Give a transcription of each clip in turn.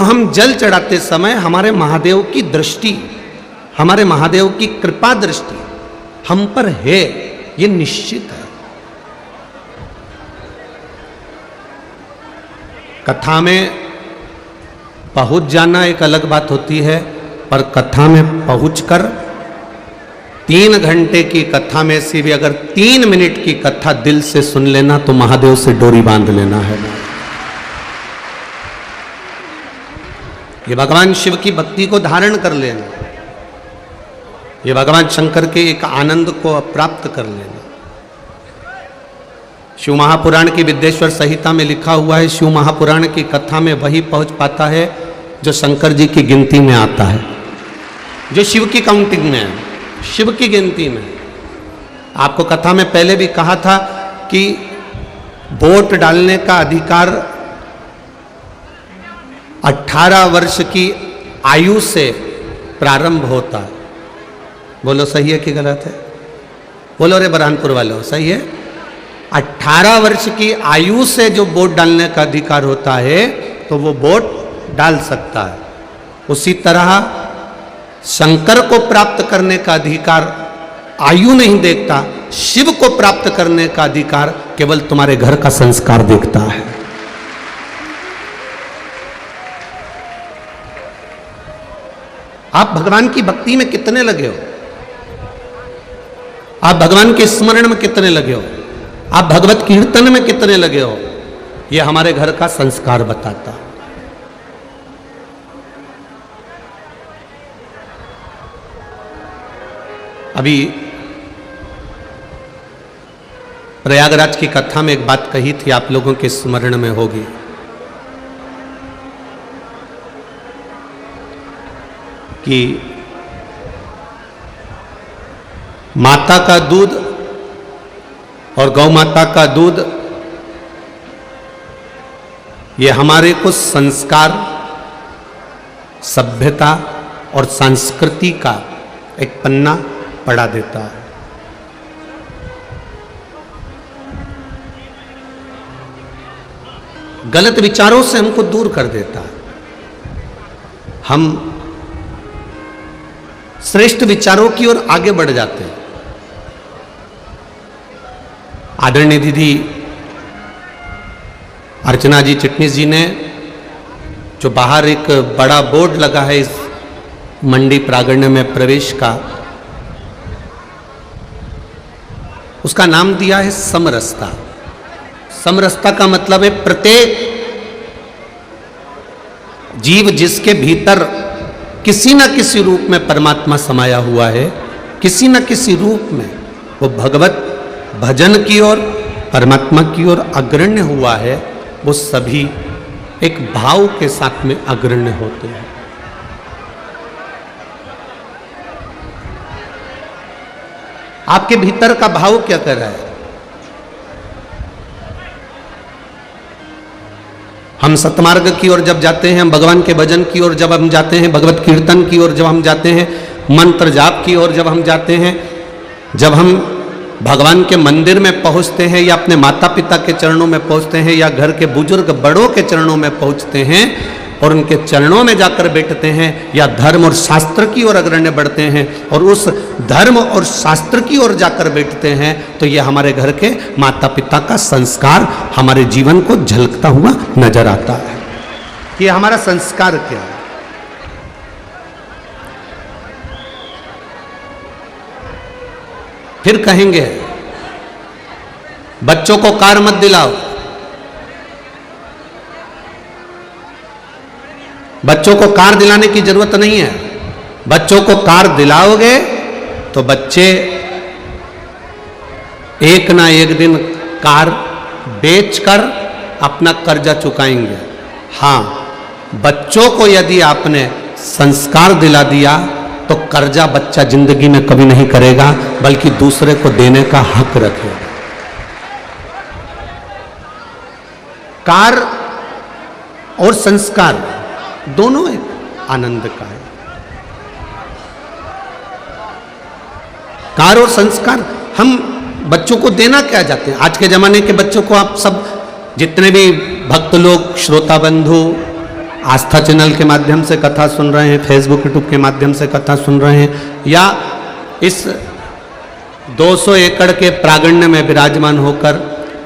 हम जल चढ़ाते समय हमारे महादेव की दृष्टि, हमारे महादेव की कृपा दृष्टि हम पर है, ये निश्चित है। कथा में पहुंच जाना एक अलग बात होती है, पर कथा में पहुंचकर 3 घंटे की कथा में से भी अगर 3 मिनट की कथा दिल से सुन लेना तो महादेव से डोरी बांध लेना है। ये भगवान शिव की भक्ति को धारण कर लेना, ये भगवान शंकर के एक आनंद को प्राप्त कर लेना। शिव महापुराण की विद्येश्वर संहिता में लिखा हुआ है, शिव महापुराण की कथा में वही पहुंच पाता है जो शंकर जी की गिनती में आता है, जो शिव की काउंटिंग में है, शिव की गिनती में। आपको कथा में पहले भी कहा था कि वोट डालने का अधिकार 18 वर्ष की आयु से प्रारंभ होता है। बोलो सही है कि गलत है? बोलो रे बरहानपुर वालों, सही है। 18 वर्ष की आयु से जो वोट डालने का अधिकार होता है तो वो वोट डाल सकता है। उसी तरह शंकर को प्राप्त करने का अधिकार आयु नहीं देखता, शिव को प्राप्त करने का अधिकार केवल तुम्हारे घर का संस्कार देखता है। आप भगवान की भक्ति में कितने लगे हो, आप भगवान के स्मरण में कितने लगे हो, आप भगवत कीर्तन में कितने लगे हो, यह हमारे घर का संस्कार बताता है। अभी प्रयागराज की कथा में एक बात कही थी, आप लोगों के स्मरण में होगी कि माता का दूध और गौ माता का दूध ये हमारे को संस्कार, सभ्यता और संस्कृति का एक पन्ना पढ़ा देता है। गलत विचारों से हमको दूर कर देता है। हम श्रेष्ठ विचारों की ओर आगे बढ़ जाते हैं। आदरणीय दीदी अर्चना जी चिटनीस जी ने जो बाहर एक बड़ा बोर्ड लगा है इस मंडी प्रांगण में प्रवेश का, उसका नाम दिया है समरसता। समरसता का मतलब है प्रत्येक जीव जिसके भीतर किसी न किसी रूप में परमात्मा समाया हुआ है, किसी न किसी रूप में वो भगवत भजन की ओर, परमात्मा की ओर अग्रण्य हुआ है, वो सभी एक भाव के साथ में अग्रण्य होते हैं। आपके भीतर का भाव क्या कर रहा है? हम सतमार्ग की ओर जब जाते हैं, हम भगवान के भजन की ओर जब हम जाते हैं, भगवत कीर्तन की ओर जब हम जाते हैं, मंत्र जाप की ओर जब हम जाते हैं, जब हम भगवान के मंदिर में पहुंचते हैं या अपने माता पिता के चरणों में पहुंचते हैं या घर के बुजुर्ग बड़ों के चरणों में पहुंचते हैं और उनके चरणों में जाकर बैठते हैं या धर्म और शास्त्र की ओर अग्रण्य बढ़ते हैं और उस धर्म और शास्त्र की ओर जाकर बैठते हैं, तो यह हमारे घर के माता पिता का संस्कार हमारे जीवन को झलकता हुआ नजर आता है। ये हमारा संस्कार क्या है? फिर कहेंगे बच्चों को कार मत दिलाओ, बच्चों को कार दिलाने की जरूरत नहीं है। बच्चों को कार दिलाओगे तो बच्चे एक ना एक दिन कार बेचकर अपना कर्जा चुकाएंगे। हाँ, बच्चों को यदि आपने संस्कार दिला दिया तो कर्जा बच्चा जिंदगी में कभी नहीं करेगा, बल्कि दूसरे को देने का हक रखेगा। कार और संस्कार दोनों एक आनंद का है। कार और संस्कार हम बच्चों को देना क्या चाहते हैं? आज के जमाने के बच्चों को आप सब जितने भी भक्त लोग, श्रोता बंधु, आस्था चैनल के माध्यम से कथा सुन रहे हैं, फेसबुक यूट्यूब के माध्यम से कथा सुन रहे हैं, या इस 200 एकड़ के प्रांगण में विराजमान होकर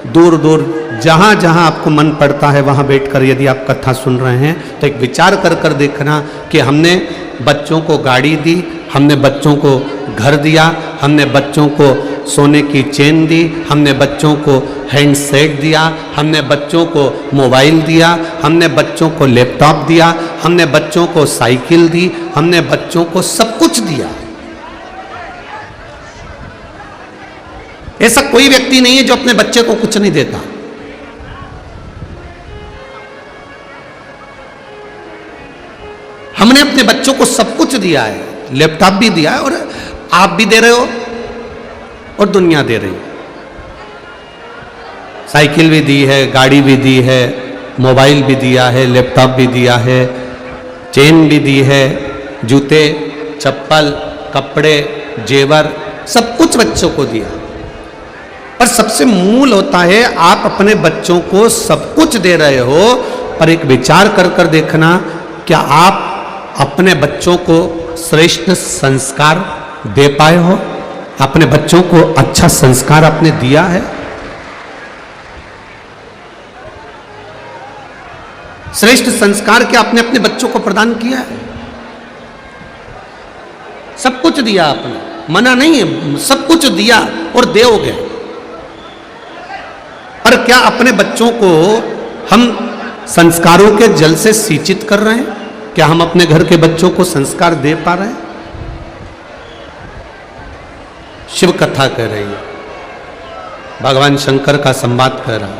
दूर दूर जहाँ जहाँ आपको मन पड़ता है वहाँ बैठकर यदि आप कथा सुन रहे हैं, तो एक विचार कर कर देखना कि हमने बच्चों को गाड़ी दी, हमने बच्चों को घर दिया, हमने बच्चों को सोने की चेन दी, हमने बच्चों को हैंडसेट दिया, हमने बच्चों को मोबाइल दिया, हमने बच्चों को लैपटॉप दिया, हमने बच्चों को साइकिल दी, हमने बच्चों को सब कुछ दिया। ऐसा कोई व्यक्ति नहीं है जो अपने बच्चे को कुछ नहीं देता। हमने अपने बच्चों को सब कुछ दिया है, लैपटॉप भी दिया है, और आप भी दे रहे हो और दुनिया दे रही है। साइकिल भी दी है, गाड़ी भी दी है, मोबाइल भी दिया है, लैपटॉप भी दिया है, चेन भी दी है, जूते, चप्पल, कपड़े, जेवर, सब कुछ बच्चों को दिया। पर सबसे मूल होता है, आप अपने बच्चों को सब कुछ दे रहे हो, पर एक विचार कर कर देखना, क्या आप अपने बच्चों को श्रेष्ठ संस्कार दे पाए हो? अपने बच्चों को अच्छा संस्कार आपने दिया है? श्रेष्ठ संस्कार क्या आपने अपने बच्चों को प्रदान किया है? सब कुछ दिया आपने, मना नहीं है, सब कुछ दिया और दोगे, पर क्या अपने बच्चों को हम संस्कारों के जल से सिंचित कर रहे हैं? क्या हम अपने घर के बच्चों को संस्कार दे पा रहे हैं? शिव कथा कह रही है, भगवान शंकर का संवाद कह रहा,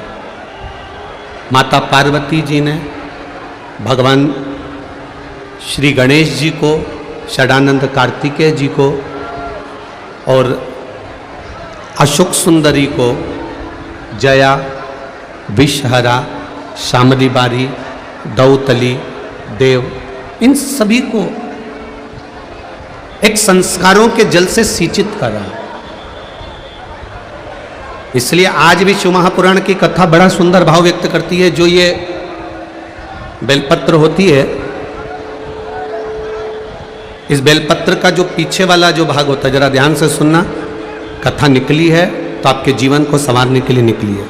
माता पार्वती जी ने भगवान श्री गणेश जी को, षडानंद कार्तिकेय जी को और अशोक सुंदरी को जया, विषहरा, शामली बारी, दौतली, देव, इन सभी को एक संस्कारों के जल से सिंचित करा। इसलिए आज भी शिव महापुराण की कथा बड़ा सुंदर भाव व्यक्त करती है। जो ये बेलपत्र होती है, इस बेलपत्र का जो पीछे वाला जो भाग होता है, जरा ध्यान से सुनना, कथा निकली है तो आपके जीवन को संवारने के लिए निकली है।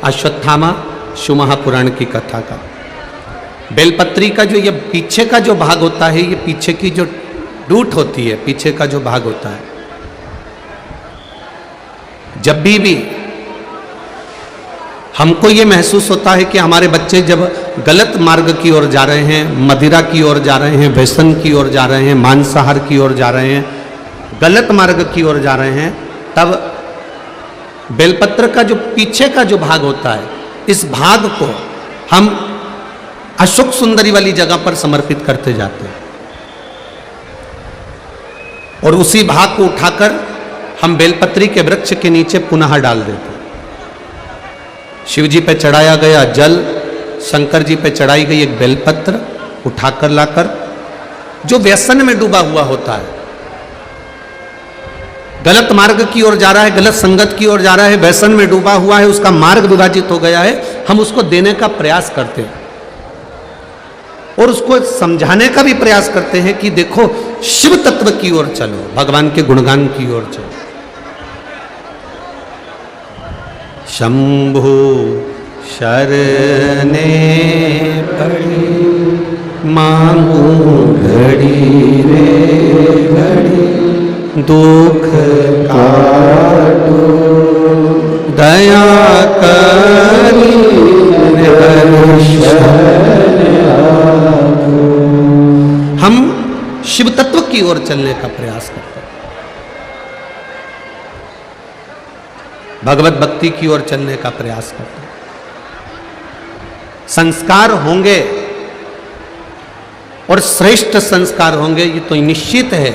अश्वत्थामा शिव महापुराण की कथा का बेलपत्री का जो ये पीछे का जो भाग होता है, ये पीछे की जो डूट होती है, पीछे का जो भाग होता है, जब भी हमको ये महसूस होता है कि हमारे बच्चे जब गलत मार्ग की ओर जा रहे हैं, मदिरा की ओर जा रहे हैं, व्यसन की ओर जा रहे हैं, मांसाहार की ओर जा रहे हैं, गलत मार्ग की ओर जा रहे हैं, तब बेलपत्र का जो पीछे का जो भाग होता है, इस भाग को हम अशोक सुंदरी वाली जगह पर समर्पित करते जाते हैं, और उसी भाग को उठाकर हम बेलपत्री के वृक्ष के नीचे पुनः डाल देते हैं। शिव जी पे चढ़ाया गया जल, शंकर जी पे चढ़ाई गई एक बेलपत्र उठाकर लाकर, जो व्यसन में डूबा हुआ होता है, गलत मार्ग की ओर जा रहा है, गलत संगत की ओर जा रहा है, व्यसन में डूबा हुआ है, उसका मार्ग विभाजित हो गया है, हम उसको देने का प्रयास करते हैं और उसको समझाने का भी प्रयास करते हैं कि देखो शिव तत्व की ओर चलो, भगवान के गुणगान की ओर चलो। शंभु शरणे पड़ी मांगू घड़ी रे घड़ी, दुख काटो दया करी हम शिव तत्व की ओर चलने का प्रयास करते हैं, भगवत भक्ति की ओर चलने का प्रयास करते हैं। संस्कार होंगे और श्रेष्ठ संस्कार होंगे, ये तो निश्चित है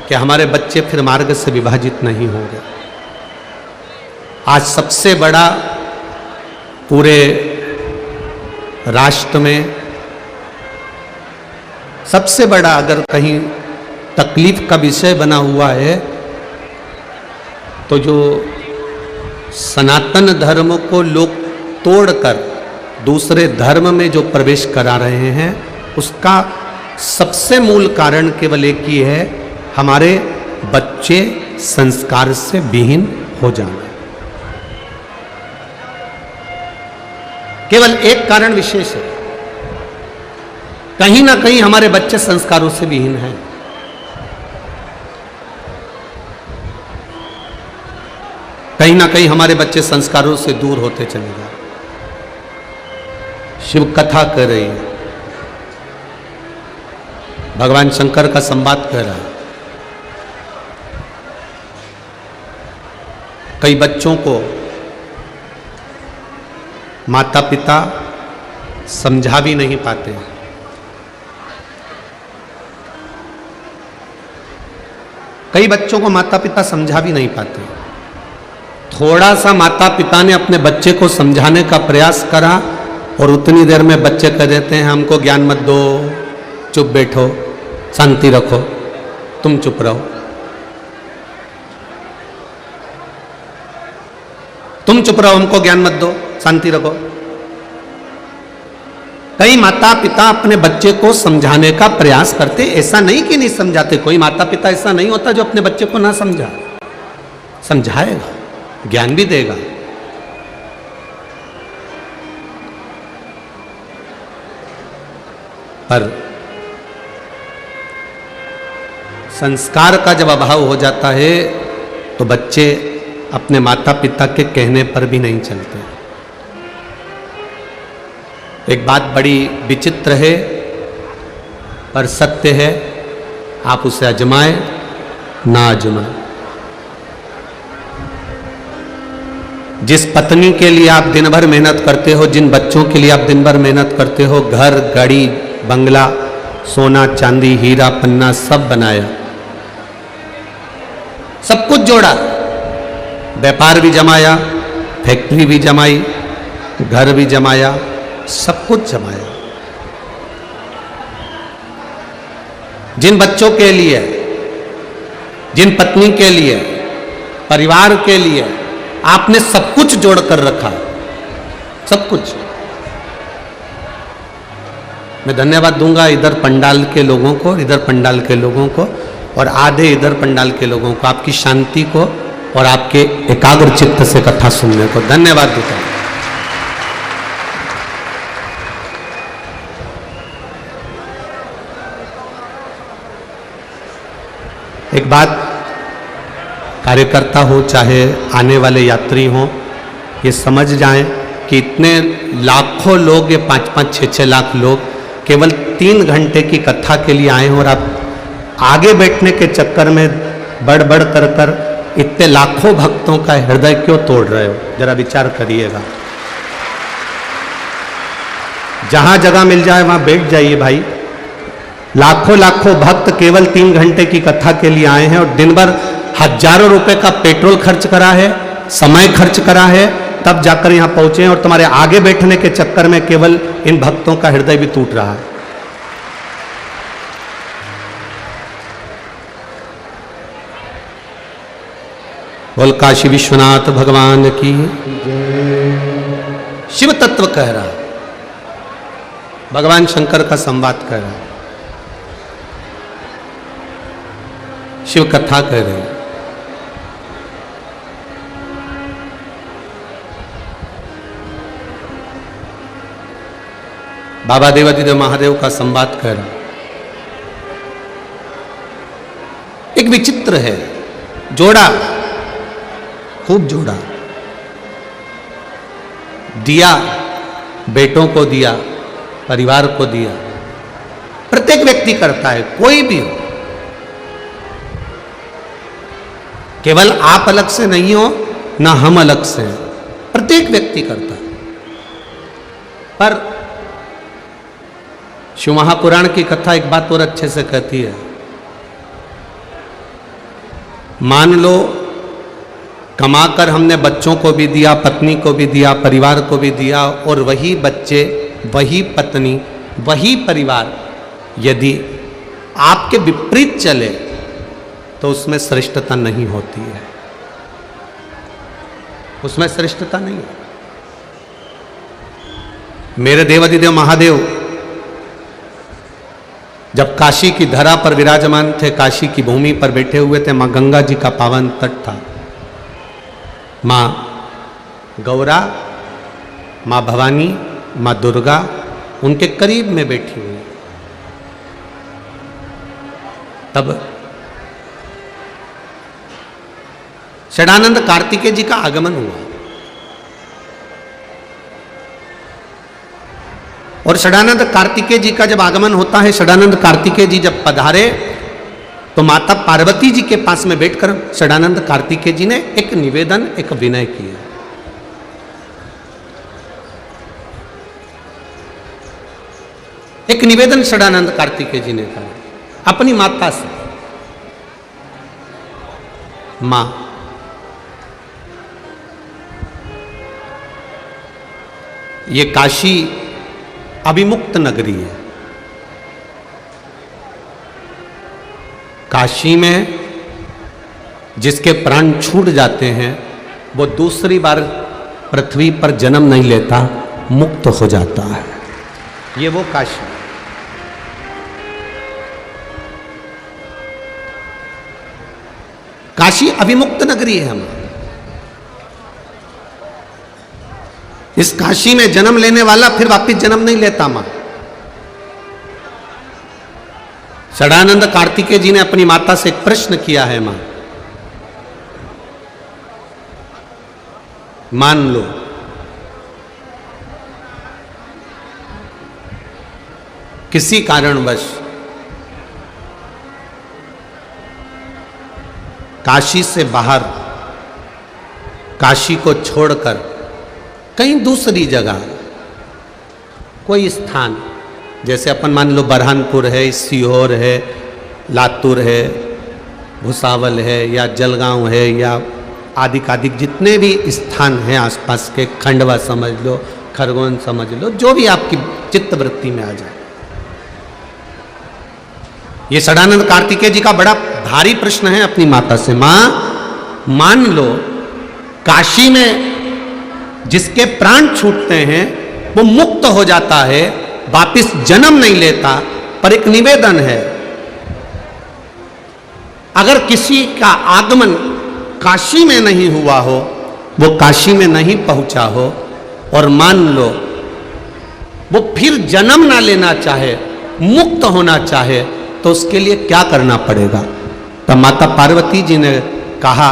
कि हमारे बच्चे फिर मार्ग से विभाजित नहीं होंगे। आज सबसे बड़ा पूरे राष्ट्र में सबसे बड़ा अगर कहीं तकलीफ का विषय बना हुआ है तो जो सनातन धर्म को लोग तोड़कर दूसरे धर्म में जो प्रवेश करा रहे हैं, उसका सबसे मूल कारण केवल एक ही है, हमारे बच्चे संस्कार से विहीन हो जाना। केवल एक कारण विशेष है, कहीं ना कहीं हमारे बच्चे संस्कारों से विहीन हैं। कहीं ना कहीं हमारे बच्चे संस्कारों से दूर होते चले जा रहे। शिव कथा कर रही है, भगवान शंकर का संवाद कर रहा है। कई बच्चों को माता पिता समझा भी नहीं पाते। कई बच्चों को माता पिता समझा भी नहीं पाते। थोड़ा सा माता पिता ने अपने बच्चे को समझाने का प्रयास करा और उतनी देर में बच्चे कह देते हैं हमको ज्ञान मत दो, चुप बैठो, शांति रखो, तुम चुप रहो, तुम चुप रहो, हमको ज्ञान मत दो, शांति रखो। कई माता पिता अपने बच्चे को समझाने का प्रयास करते, ऐसा नहीं कि नहीं समझाते। कोई माता पिता ऐसा नहीं होता जो अपने बच्चे को ना समझाएगा, ज्ञान भी देगा। पर संस्कार का जब अभाव हो जाता है तो बच्चे अपने माता पिता के कहने पर भी नहीं चलते। एक बात बड़ी विचित्र है पर सत्य है, आप उसे आजमाएं ना आजमाएं। जिस पत्नी के लिए आप दिन भर मेहनत करते हो, जिन बच्चों के लिए आप दिन भर मेहनत करते हो, घर, गाड़ी, बंगला, सोना चांदी, हीरा पन्ना सब बनाया, सब कुछ जोड़ा, व्यापार भी जमाया, फैक्ट्री भी जमाई, घर भी जमाया, सब कुछ जमाया। जिन बच्चों के लिए, जिन पत्नी के लिए, परिवार के लिए आपने सब कुछ जोड़ कर रखा, सब कुछ। मैं धन्यवाद दूंगा इधर पंडाल के लोगों को, इधर पंडाल के लोगों को और आधे इधर पंडाल के लोगों को, आपकी शांति को और आपके एकाग्र चित्त से कथा सुनने को धन्यवाद देता हूं। एक बात, कार्यकर्ता हो चाहे आने वाले यात्री हो, ये समझ जाएं कि इतने लाखों लोग, ये 5-5, 6-6 लाख लोग केवल 3 घंटे की कथा के लिए आए हैं और आप आगे बैठने के चक्कर में बढ़ बढ़ कर कर इतने लाखों भक्तों का हृदय क्यों तोड़ रहे हो? जरा विचार करिएगा। जहां जगह मिल जाए वहां बैठ जाइए भाई। लाखों लाखों भक्त केवल 3 घंटे की कथा के लिए आए हैं और दिन भर हजारों रुपए का पेट्रोल खर्च करा है, समय खर्च करा है, तब जाकर यहां पहुंचे हैं और तुम्हारे आगे बैठने के चक्कर में केवल इन भक्तों का हृदय भी टूट रहा है। बोल काशी विश्वनाथ भगवान की। शिव तत्व कह रहा, भगवान शंकर का संवाद कह रहा, शिव कथा कह रहे हैं। बाबा देवादिदेव महादेव का संवाद कर रहा। एक विचित्र है, जोड़ा, खूब जोड़ा, दिया, बेटों को दिया, परिवार को दिया। प्रत्येक व्यक्ति करता है, कोई भी हो, केवल आप अलग से नहीं हो ना हम अलग से हैं, प्रत्येक व्यक्ति करता है। पर शिव महापुराण की कथा एक बात और अच्छे से कहती है, मान लो कमाकर हमने बच्चों को भी दिया, पत्नी को भी दिया, परिवार को भी दिया, और वही बच्चे, वही पत्नी, वही परिवार यदि आपके विपरीत चले तो उसमें श्रेष्ठता नहीं होती है, उसमें श्रेष्ठता नहीं है। मेरे देवादिदेव महादेव जब काशी की धरा पर विराजमान थे, काशी की भूमि पर बैठे हुए थे, माँ गंगा जी का पावन तट था। माँ गौरा, माँ भवानी, माँ दुर्गा उनके करीब में बैठी हुई। तब षडानंद कार्तिकेय जी का आगमन हुआ और षडानंद कार्तिकेय जी का जब आगमन होता है, षडानंद कार्तिकेय जी जब पधारे तो माता पार्वती जी के पास में बैठकर षडानंद कार्तिकेय जी ने एक निवेदन, एक विनय किया। एक निवेदन षडानंद कार्तिकेय जी ने कहा अपनी माता से, मां ये काशी अभिमुक्त नगरी है। काशी में जिसके प्राण छूट जाते हैं वो दूसरी बार पृथ्वी पर जन्म नहीं लेता, मुक्त हो जाता है। ये वो काशी। काशी अभिमुक्त नगरी है हमारी। इस काशी में जन्म लेने वाला फिर वापिस जन्म नहीं लेता। मां षडानंद कार्तिकेय जी ने अपनी माता से एक प्रश्न किया है। मां मान लो किसी कारणवश काशी से बाहर, काशी को छोड़कर कहीं दूसरी जगह कोई स्थान, जैसे अपन मान लो बरहानपुर है, सीहोर है, लातूर है, भुसावल है, या जलगांव है, या आदिक आदिक जितने भी स्थान हैं आसपास के, खंडवा समझ लो, खरगोन समझ लो, जो भी आपकी चित्तवृत्ति में आ जाए। ये षडानंद कार्तिकेय जी का बड़ा भारी प्रश्न है अपनी माता से। मां मान लो काशी में जिसके प्राण छूटते हैं वो मुक्त हो जाता है, वापिस जन्म नहीं लेता, पर एक निवेदन है, अगर किसी का आगमन काशी में नहीं हुआ हो, वो काशी में नहीं पहुंचा हो, और मान लो वो फिर जन्म ना लेना चाहे, मुक्त होना चाहे, तो उसके लिए क्या करना पड़ेगा? तब माता पार्वती जी ने कहा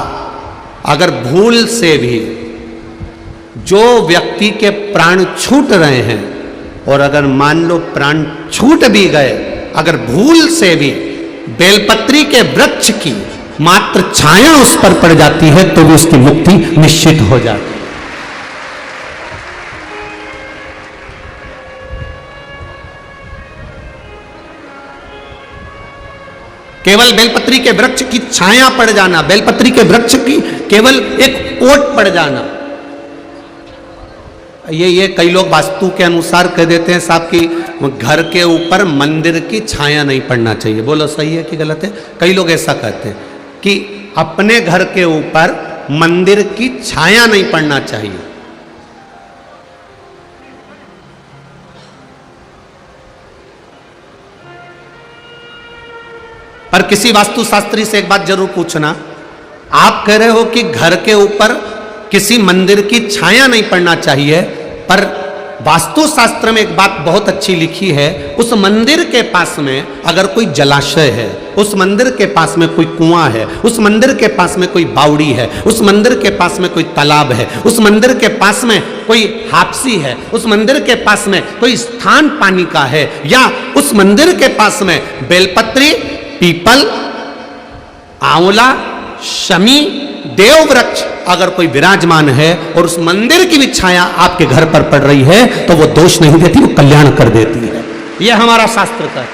अगर भूल से भी जो व्यक्ति के प्राण छूट रहे हैं, और अगर मान लो प्राण छूट भी गए, अगर भूल से भी बेलपत्री के वृक्ष की मात्र छाया उस पर पड़ जाती है तो भी उसकी मुक्ति निश्चित हो जाती है। केवल बेलपत्री के वृक्ष की छाया पड़ जाना, बेलपत्री के वृक्ष की केवल एक ओट पड़ जाना, ये कई लोग वास्तु के अनुसार कह देते हैं साहब कि घर के ऊपर मंदिर की छाया नहीं पड़ना चाहिए। बोलो सही है कि गलत है? कई लोग ऐसा कहते हैं कि अपने घर के ऊपर मंदिर की छाया नहीं पड़ना चाहिए। पर किसी वास्तुशास्त्री से एक बात जरूर पूछना, आप कह रहे हो कि घर के ऊपर किसी मंदिर की छाया नहीं पड़ना चाहिए, पर वास्तुशास्त्र में एक बात बहुत अच्छी लिखी है, उस मंदिर के पास में अगर कोई जलाशय है, उस मंदिर के पास में कोई कुआं है, उस मंदिर के पास में कोई बावड़ी है, उस मंदिर के पास में कोई तालाब है, उस मंदिर के पास में कोई हापसी है, उस मंदिर के पास में कोई स्थान पानी का है, या उस मंदिर के पास में बेलपत्री, पीपल, आंवला, शमी, देव वृक्ष अगर कोई विराजमान है और उस मंदिर की भी छाया आपके घर पर पड़ रही है तो वो दोष नहीं देती, वो कल्याण कर देती है। यह हमारा शास्त्र का है।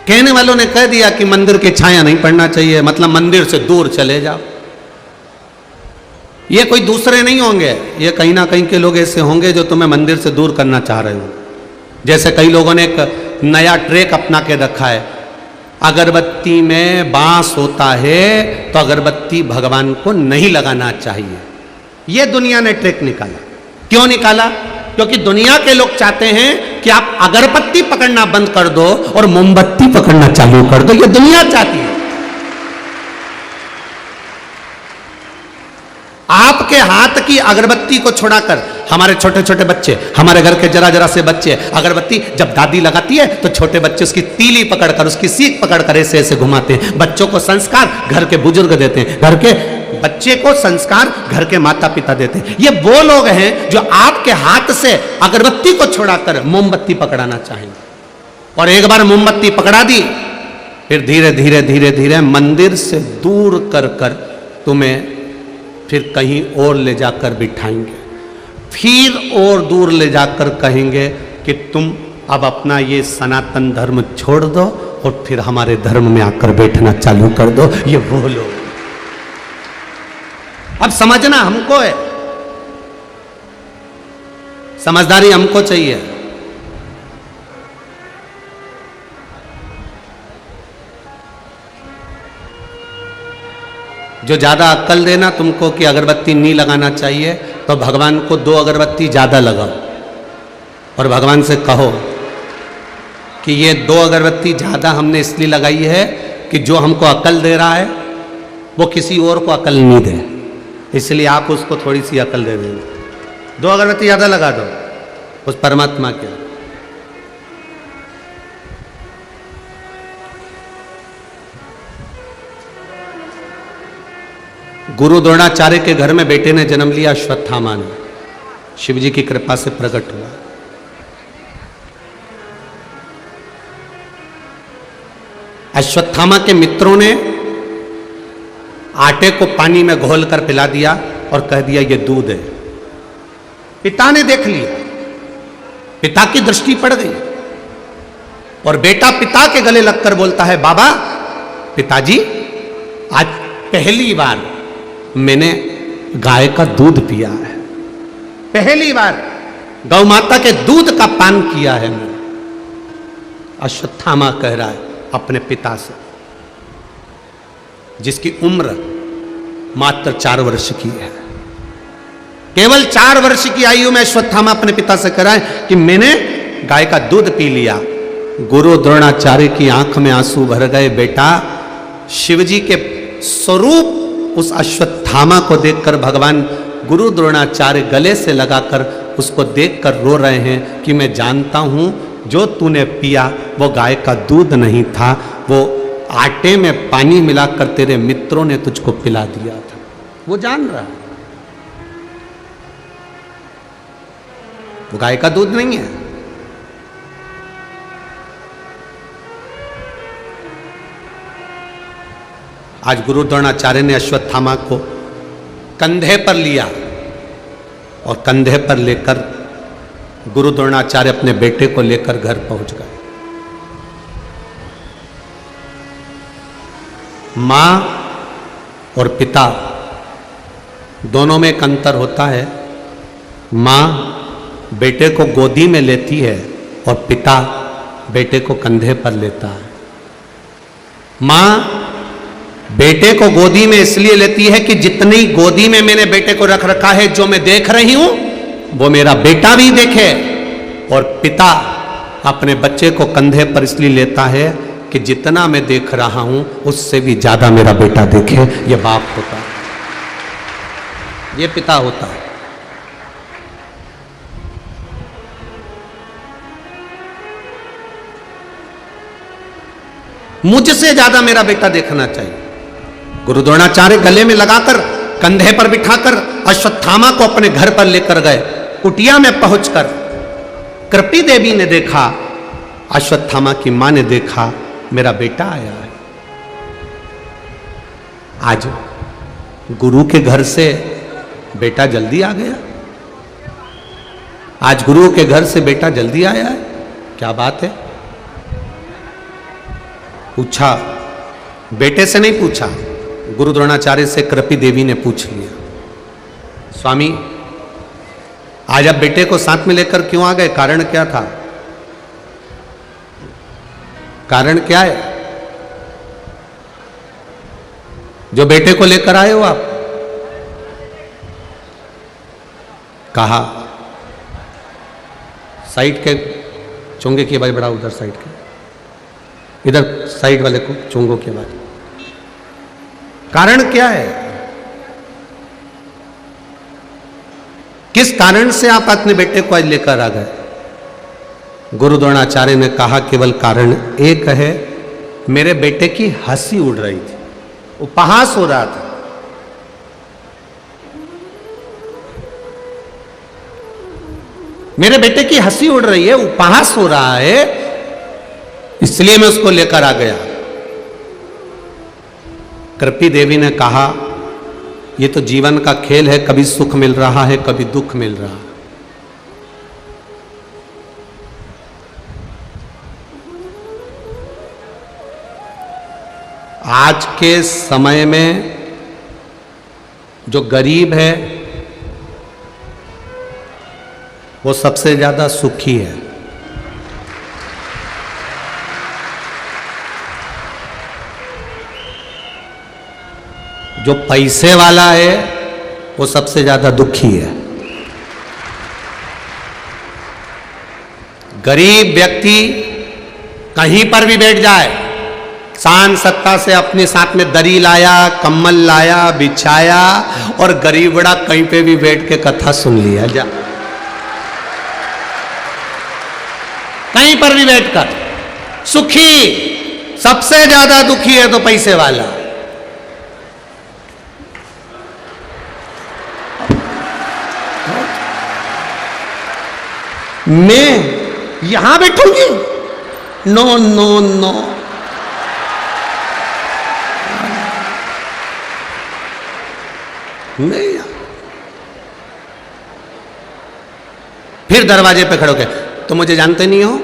कहने वालों ने कह दिया कि मंदिर की छाया नहीं पड़ना चाहिए, मतलब मंदिर से दूर चले जाओ। ये कोई दूसरे नहीं होंगे, ये कहीं ना कहीं के लोग ऐसे होंगे जो तुम्हें मंदिर से दूर करना चाह रहे हो। जैसे कई लोगों ने एक नया ट्रेक अपना के रखा है, अगरबत्ती में बांस होता है तो अगरबत्ती भगवान को नहीं लगाना चाहिए। ये दुनिया ने ट्रिक निकाला। क्यों निकाला? क्योंकि दुनिया के लोग चाहते हैं कि आप अगरबत्ती पकड़ना बंद कर दो और मोमबत्ती पकड़ना चालू कर दो। ये दुनिया चाहती है। आपके हाथ की अगरबत्ती को छुड़ाकर हमारे छोटे छोटे बच्चे, हमारे घर के जरा जरा से बच्चे, अगरबत्ती जब दादी लगाती है तो छोटे बच्चे उसकी तीली पकड़कर, उसकी सीख पकड़कर ऐसे ऐसे घुमाते हैं। बच्चों को संस्कार घर के बुजुर्ग देते हैं, घर के बच्चे को संस्कार घर के माता पिता देते हैं। ये वो लोग हैं जो आपके हाथ से अगरबत्ती को छुड़ाकर मोमबत्ती पकड़ाना चाहेंगे। और एक बार मोमबत्ती पकड़ा दी, फिर धीरे धीरे धीरे धीरे मंदिर से दूर कर कर तुम्हें फिर कहीं और ले जाकर बिठाएंगे, फिर और दूर ले जाकर कहेंगे कि तुम अब अपना ये सनातन धर्म छोड़ दो और फिर हमारे धर्म में आकर बैठना चालू कर दो। ये वो लोग। अब समझना हमको है, समझदारी हमको चाहिए। जो ज्यादा अक्ल देना तुमको कि अगरबत्ती नहीं लगाना चाहिए, तो भगवान को 2 अगरबत्ती ज्यादा लगाओ और भगवान से कहो कि ये 2 अगरबत्ती ज्यादा हमने इसलिए लगाई है कि जो हमको अक्ल दे रहा है वो किसी और को अक्ल नहीं दे, इसलिए आप उसको थोड़ी सी अक्ल दे देंगे। 2 अगरबत्ती ज्यादा लगा दो उस परमात्मा के। गुरु द्रोणाचार्य के घर में बेटे ने जन्म लिया, अश्वत्थामा ने। शिव जी की कृपा से प्रकट हुआ। अश्वत्थामा के मित्रों ने आटे को पानी में घोलकर पिला दिया और कह दिया ये दूध है। पिता ने देख लिया, पिता की दृष्टि पड़ गई और बेटा पिता के गले लगकर बोलता है, बाबा, पिताजी, आज पहली बार मैंने गाय का दूध पिया है, पहली बार गौ माता के दूध का पान किया है मैंने। अश्वत्थामा कह रहा है अपने पिता से, जिसकी उम्र मात्र 4 वर्ष की है। केवल 4 वर्ष की आयु में अश्वत्थामा अपने पिता से कह रहा है कि मैंने गाय का दूध पी लिया। गुरु द्रोणाचार्य की आंख में आंसू भर गए। बेटा, शिवजी के स्वरूप उस अश्वत्थामा को देखकर भगवान गुरु द्रोणाचार्य गले से लगाकर उसको देखकर रो रहे हैं कि मैं जानता हूं जो तूने पिया वो गाय का दूध नहीं था, वो आटे में पानी मिलाकर तेरे मित्रों ने तुझको पिला दिया था। वो जान रहा है वो गाय का दूध नहीं है। आज गुरु द्रोणाचार्य ने अश्वत्थामा को कंधे पर लिया और कंधे पर लेकर गुरु द्रोणाचार्य अपने बेटे को लेकर घर पहुंच गए। मां और पिता दोनों में एक अंतर होता है। मां बेटे को गोदी में लेती है और पिता बेटे को कंधे पर लेता है। मां बेटे को गोदी में इसलिए लेती है कि जितनी गोदी में मैंने बेटे को रख रखा है, जो मैं देख रही हूं वो मेरा बेटा भी देखे। और पिता अपने बच्चे को कंधे पर इसलिए लेता है कि जितना मैं देख रहा हूं उससे भी ज्यादा मेरा बेटा देखे। ये बाप होता है, ये पिता होता है। मुझसे ज्यादा मेरा बेटा देखना चाहिए। गुरु द्रोणाचार्य गले में लगाकर कंधे पर बिठाकर अश्वत्थामा को अपने घर पर लेकर गए। कुटिया में पहुंचकर कृपी देवी ने देखा, अश्वत्थामा की मां ने देखा, मेरा बेटा आया है। आज गुरु के घर से बेटा जल्दी आ गया। आज गुरु के घर से बेटा जल्दी आया है, क्या बात है? पूछा, बेटे से नहीं पूछा, गुरु द्रोणाचार्य से कृपी देवी ने पूछ लिया, स्वामी आज आप बेटे को साथ में लेकर क्यों आ गए? कारण क्या था? कारण क्या है जो बेटे को लेकर आए हो आप? कहा, साइड के चोंगे की आवाज बढ़ा, उधर साइड के, इधर साइड वाले को चोंगों की आवाज। कारण क्या है? किस कारण से आप अपने बेटे को आज लेकर आ गए? गुरु द्रोणाचार्य ने कहा केवल कारण एक है, मेरे बेटे की हंसी उड़ रही थी, उपहास हो रहा था। मेरे बेटे की हंसी उड़ रही है, उपहास हो रहा है, इसलिए मैं उसको लेकर आ गया। कृपी देवी ने कहा, ये तो जीवन का खेल है, कभी सुख मिल रहा है, कभी दुख मिल रहा है। आज के समय में जो गरीब है वो सबसे ज्यादा सुखी है। जो पैसे वाला है वो सबसे ज्यादा दुखी है। गरीब व्यक्ति कहीं पर भी बैठ जाए, शान सत्ता से अपने साथ में दरी लाया, कम्बल लाया, बिछाया, और गरीब बड़ा कहीं पे भी बैठ के कथा सुन लिया, जा कहीं पर भी बैठकर सुखी। सबसे ज्यादा दुखी है तो पैसे वाला। मैं यहां बैठूंगी? नो नो नो, नहीं। फिर दरवाजे पे खड़े होके, तो मुझे जानते नहीं हो?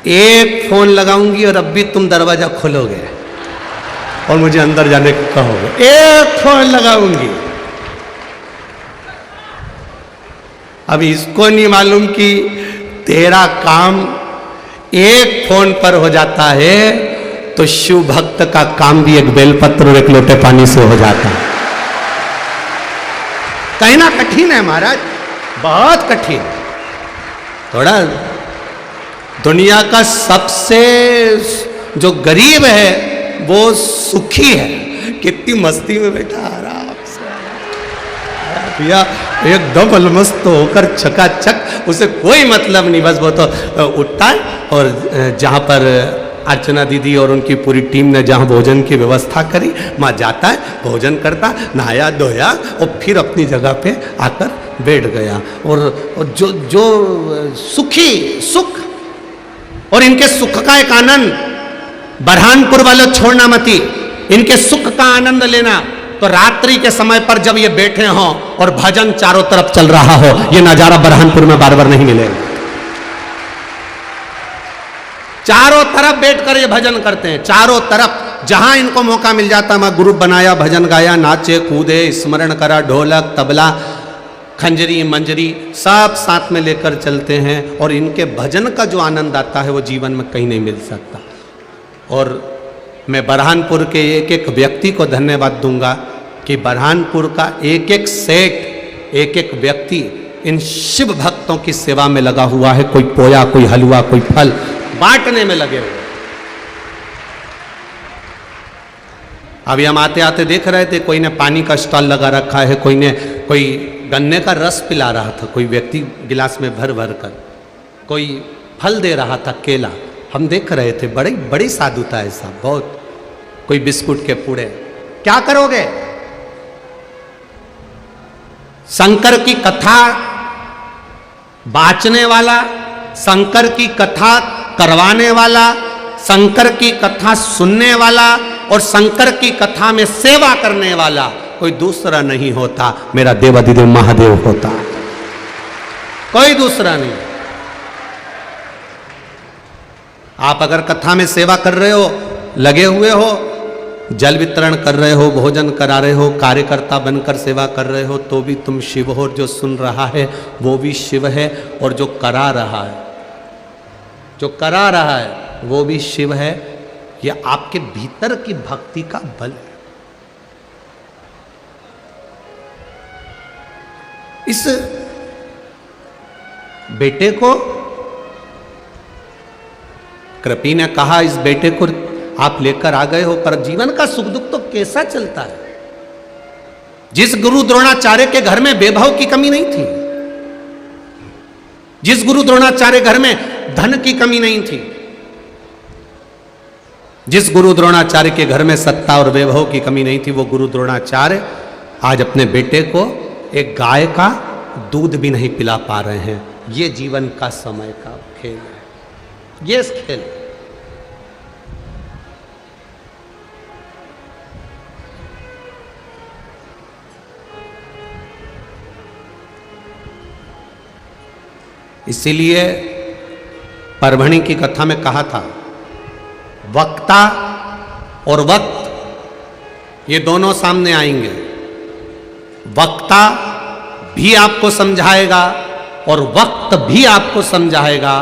एक फोन लगाऊंगी और अब भी तुम दरवाजा खोलोगे और मुझे अंदर जाने को कहोगे। एक फोन लगाऊंगी। अब इसको नहीं मालूम कि तेरा काम एक फोन पर हो जाता है तो शिव भक्त का काम भी एक बेलपत्र और एक लोटे पानी से हो जाता है। कहना कठिन है महाराज, बहुत कठिन। थोड़ा दुनिया का सबसे जो गरीब है वो सुखी है, कितनी मस्ती में बैठा आराम से भैया, एकदम अलमस्त होकर चकाचक, उसे कोई मतलब नहीं, बस वो तो उठता है और जहां पर अर्चना दीदी और उनकी पूरी टीम ने जहां भोजन की व्यवस्था करी वहां जाता है, भोजन करता, नहाया धोया और फिर अपनी जगह पे आकर बैठ गया। और जो सुखी सुख, और इनके सुख का एक आनंद, बरहानपुर वालों छोड़ना मती, इनके सुख का आनंद लेना। तो रात्रि के समय पर जब ये बैठे हों और भजन चारों तरफ चल रहा हो, ये नजारा बरहानपुर में बार बार नहीं मिलेगा। चारों तरफ बैठकर ये भजन करते हैं, चारों तरफ जहां इनको मौका मिल जाता, मैं ग्रुप बनाया, भजन गाया, नाचे कूदे, स्मरण करा, ढोलक तबला खंजरी मंजरी सब साथ में लेकर चलते हैं। और इनके भजन का जो आनंद आता है वो जीवन में कहीं नहीं मिल सकता। और मैं बरहानपुर के एक एक व्यक्ति को धन्यवाद दूंगा कि बरहानपुर का एक एक सेठ, एक एक व्यक्ति इन शिव भक्तों की सेवा में लगा हुआ है। कोई पोया, कोई हलवा, कोई फल बांटने में लगे हुए। अभी हम आते आते देख रहे थे, कोई ने पानी का स्टॉल लगा रखा है, कोई गन्ने का रस पिला रहा था, कोई व्यक्ति गिलास में भर भर कर, कोई फल दे रहा था, केला, हम देख रहे थे। बड़ी बड़ी साधुता है साहब, बहुत। कोई बिस्कुट के पूड़े। क्या करोगे? शंकर की कथा बाचने वाला, शंकर की कथा करवाने वाला, शंकर की कथा सुनने वाला और शंकर की कथा में सेवा करने वाला कोई दूसरा नहीं होता, मेरा देवाधिदेव महादेव होता, कोई दूसरा नहीं। आप अगर कथा में सेवा कर रहे हो, लगे हुए हो, जल वितरण कर रहे हो, भोजन करा रहे हो, कार्यकर्ता बनकर सेवा कर रहे हो, तो भी तुम शिव हो। जो सुन रहा है वो भी शिव है, और जो करा रहा है, जो करा रहा है वो भी शिव है। यह आपके भीतर की भक्ति का बल है। इस बेटे को कृपी ने कहा, इस बेटे को आप लेकर आ गए हो, पर जीवन का सुख दुख तो कैसा चलता है। जिस गुरु द्रोणाचार्य के घर में वैभव की कमी नहीं थी, जिस गुरु द्रोणाचार्य घर में धन की कमी नहीं थी, जिस गुरु द्रोणाचार्य के घर में सत्ता और वैभव की कमी नहीं थी, वो गुरु द्रोणाचार्य आज अपने बेटे को एक गाय का दूध भी नहीं पिला पा रहे हैं। ये जीवन का समय का खेल है, ये खेल। इसीलिए परभणी की कथा में कहा था, वक्ता और वक्त ये दोनों सामने आएंगे। वक्ता भी आपको समझाएगा और वक्त भी आपको समझाएगा।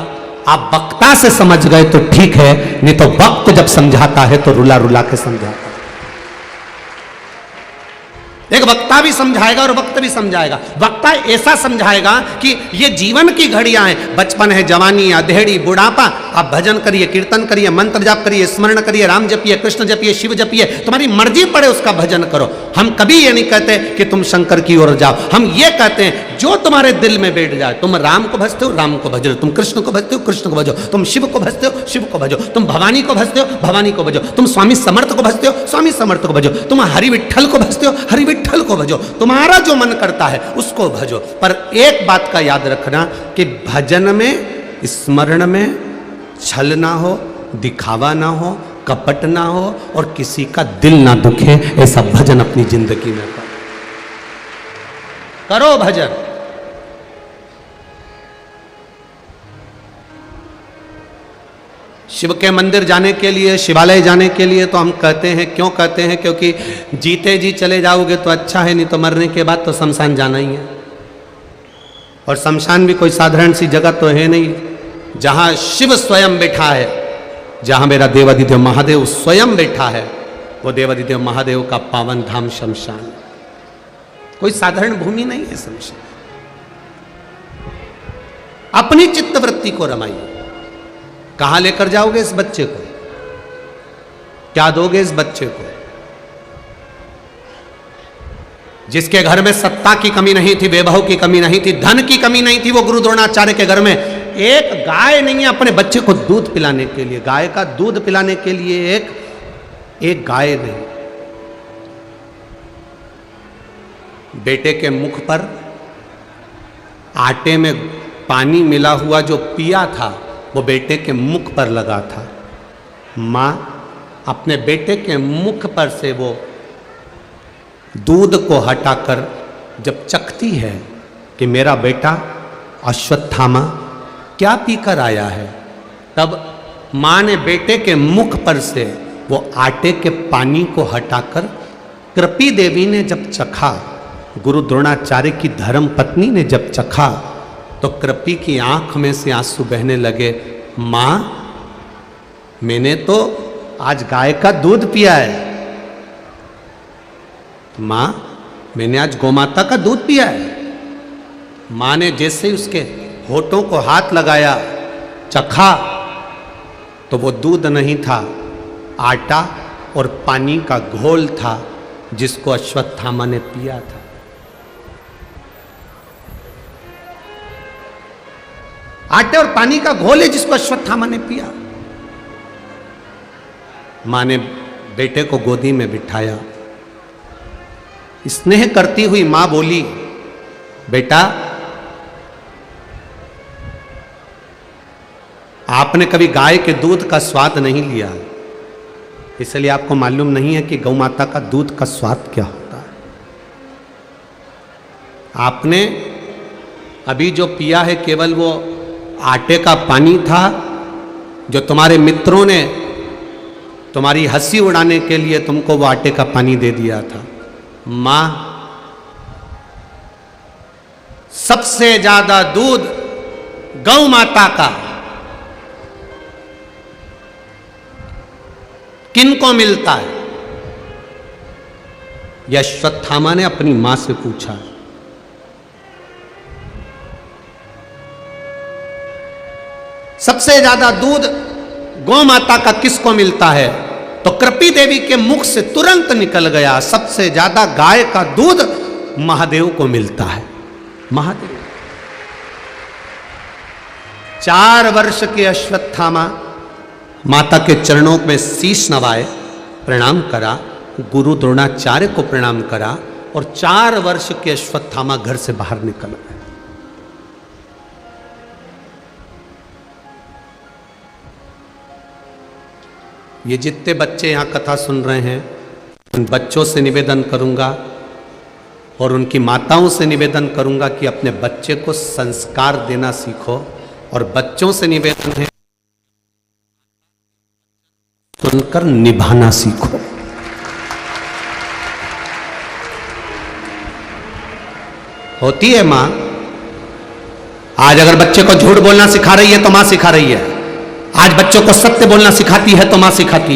आप वक्ता से समझ गए तो ठीक है, नहीं तो वक्त जब समझाता है तो रुला रुला के समझाता है। एक वक्ता भी समझाएगा और वक्त भी समझाएगा। वक्ता ऐसा समझाएगा कि ये जीवन की घड़ियां हैं, बचपन है, जवानी, अधेड़ी, बुढ़ापा। आप भजन करिए, कीर्तन करिए, मंत्र जाप करिए, स्मरण करिए, राम जपिए, कृष्ण जपिए, शिव जपिए, तुम्हारी मर्जी पड़े उसका भजन करो। हम कभी ये नहीं कहते कि तुम शंकर की ओर जाओ, हम ये कहते हैं जो तुम्हारे दिल में बैठ जाए। तुम राम को भजते हो, राम को भजो। तुम कृष्ण को भजते हो, कृष्ण को भजो। तुम शिव को भजते हो, शिव को भजो। तुम भवानी को भजते हो, भवानी को भजो। तुम स्वामी समर्थ को भजते हो, स्वामी समर्थ को भजो। तुम हरि विठ्ठल को भजते हो, हरि विठ्ठल को भजो। तुम्हारा जो मन करता है उसको भजो। पर एक बात का याद रखना कि भजन में, स्मरण में छल ना हो, दिखावा ना हो, कपट ना हो और किसी का दिल ना दुखे। ऐसा भजन अपनी जिंदगी में करो भजन। शिव के मंदिर जाने के लिए, शिवालय जाने के लिए तो हम कहते हैं, क्यों कहते हैं? क्योंकि जीते जी चले जाओगे तो अच्छा है, नहीं तो मरने के बाद तो शमशान जाना ही है। और शमशान भी कोई साधारण सी जगह तो है नहीं, जहां शिव स्वयं बैठा है, जहां मेरा देवादिदेव महादेव स्वयं बैठा है, वो देवादिदेव महादेव का पावन धाम शमशान। कोई साधारण भूमि नहीं है शमशान। अपनी चित्तवृत्ति को रमाइए। कहां लेकर जाओगे इस बच्चे को? क्या दोगे इस बच्चे को? जिसके घर में सत्ता की कमी नहीं थी, वैभव की कमी नहीं थी, धन की कमी नहीं थी, वो गुरु द्रोणाचार्य के घर में एक गाय नहीं है अपने बच्चे को दूध पिलाने के लिए। गाय का दूध पिलाने के लिए एक गाय नहीं। बेटे के मुख पर आटे में पानी मिला हुआ जो पिया था वो बेटे के मुख पर लगा था। माँ अपने बेटे के मुख पर से वो दूध को हटाकर जब चखती है कि मेरा बेटा अश्वत्थामा क्या पीकर आया है, तब माँ ने बेटे के मुख पर से वो आटे के पानी को हटाकर कृपी देवी ने जब चखा, गुरु द्रोणाचार्य की धर्म पत्नी ने जब चखा, तो कृपी की आंख में से आंसू बहने लगे। माँ, मैंने तो आज गाय का दूध पिया है। माँ, मैंने आज गोमाता का दूध पिया है। माँ ने जैसे उसके होठों को हाथ लगाया, चखा, तो वो दूध नहीं था, आटा और पानी का घोल था जिसको अश्वत्थामा ने पिया था। आटे और पानी का घोल है जिसको अश्वत्थामा ने पिया। मां ने बेटे को गोदी में बिठाया, स्नेह करती हुई मां बोली, बेटा, आपने कभी गाय के दूध का स्वाद नहीं लिया, इसलिए आपको मालूम नहीं है कि गौ माता का दूध का स्वाद क्या होता है। आपने अभी जो पिया है केवल वो आटे का पानी था जो तुम्हारे मित्रों ने तुम्हारी हंसी उड़ाने के लिए तुमको वो आटे का पानी दे दिया था। मां, सबसे ज्यादा दूध गौ माता का किनको मिलता है? यह अश्वत्थामा ने अपनी मां से पूछा। सबसे ज्यादा दूध गौ माता का किसको मिलता है? तो कृपी देवी के मुख से तुरंत निकल गया, सबसे ज्यादा गाय का दूध महादेव को मिलता है। महादेव 4 वर्ष के अश्वत्थामा माता के चरणों में शीश नवाए, प्रणाम करा, गुरु द्रोणाचार्य को प्रणाम करा और 4 वर्ष के अश्वत्थामा घर से बाहर निकल गए। ये जितने बच्चे यहां कथा सुन रहे हैं, उन बच्चों से निवेदन करूंगा और उनकी माताओं से निवेदन करूंगा कि अपने बच्चे को संस्कार देना सीखो। और बच्चों से निवेदन है सुनकर निभाना सीखो। होती है मां, आज अगर बच्चे को झूठ बोलना सिखा रही है तो मां सिखा रही है, आज बच्चों को सत्य बोलना सिखाती है तो मां सिखाती है।